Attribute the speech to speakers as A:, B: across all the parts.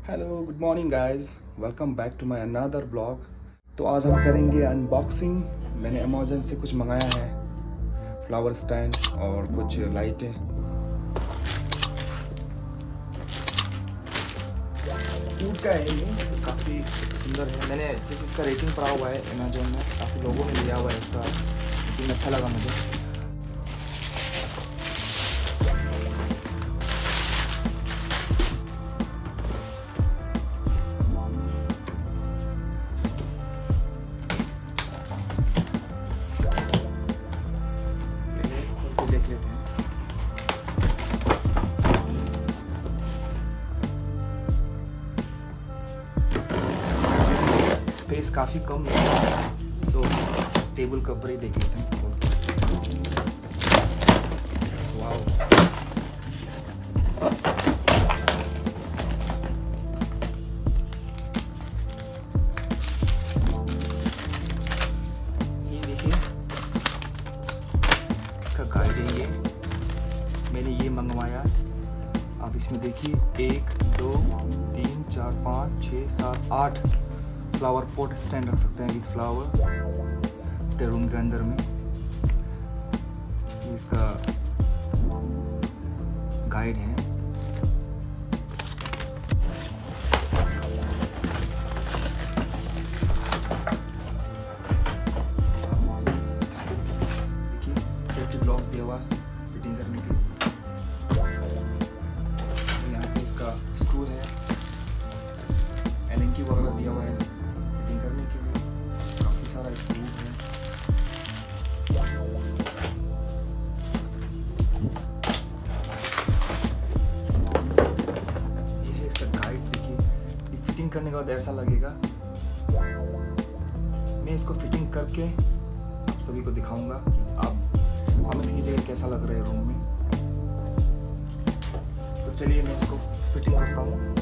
A: Hello good morning guys, welcome back to my another blog. तो आज हम करेंगे अनबॉक्सिंग। मैंने अमेज़न से कुछ मंगाया है, फ्लावर स्टैंड और कुछ लाइटें। वुड का है ये, काफ़ी सुंदर है। मैंने जिस इसका रेटिंग पढ़ा हुआ है अमेज़न में, काफ़ी लोगों ने लिया हुआ है इसका, लेकिन अच्छा लगा मुझे। देख लेते हैं। स्पेस काफ़ी कम है, सो टेबल के ऊपर ही देख लेते हैं। वाओ, ये देखिए इसका गाइड है। ये मैंने ये मंगवाया। आप इसमें देखिए 1 2 3 4 5 6 7 8 फ्लावर पॉट स्टैंड रख सकते हैं विद फ्लावर अपने रूम के अंदर में। इसका गाइड है। देखिए सेफ्टी ग्लव्स दिया हुआ फिटिंग करने के लिए। यहाँ पे इसका स्क्रू है, एलन की वगैरह दिया हुआ है फिटिंग करने के लिए। काफ़ी सारा स्क्रू है। ये है इसका गाइड। देखिए ये फिटिंग करने के बाद ऐसा लगेगा। मैं इसको फिटिंग करके आप सभी को दिखाऊंगा कि आप कमेंट कीजिएगा कैसा लग रहा है रूम में। तो चलिए मैं इसको फिटिंग करता हूँ।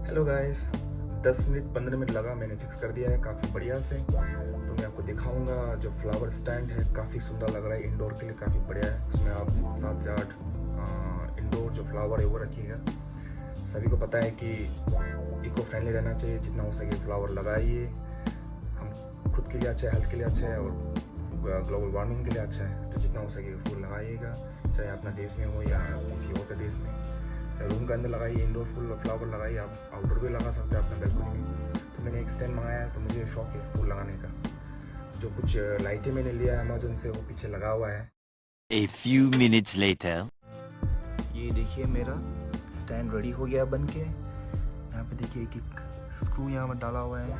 A: हेलो गाइस, 10 मिनट 15 मिनट लगा, मैंने फिक्स कर दिया है काफ़ी बढ़िया से। तो मैं आपको दिखाऊंगा जो फ्लावर स्टैंड है, काफ़ी सुंदर लग रहा है, इंडोर के लिए काफ़ी बढ़िया है। उसमें आप 7 से 8 इंडोर जो फ्लावर है वो रखिएगा। सभी को पता है कि इको फ्रेंडली रहना चाहिए, जितना हो सके फ्लावर लगाइए। हम खुद के लिए अच्छा है, हेल्थ के लिए अच्छा है और ग्लोबल वार्मिंग के लिए अच्छा है। तो जितना हो सके फूल लगाइएगा, चाहे अपना देश में हो या किसी और देश में। रूम के अंदर लगाइए, इंडोर फुल फ्लावर लगाइए, आप आउटडोर भी लगा सकते हैं अपने बैल्कनी में। तो मैंने एक स्टैंड मंगाया है, तो मुझे शौक है फूल लगाने का। जो कुछ लाइटें मैंने लिया है अमेजोन से, वो पीछे लगा हुआ है।
B: A few minutes later.
A: ये देखिए मेरा स्टैंड रेडी हो गया बन के। यहाँ पे देखिए एक एक स्क्रू यहाँ पर डाला हुआ है।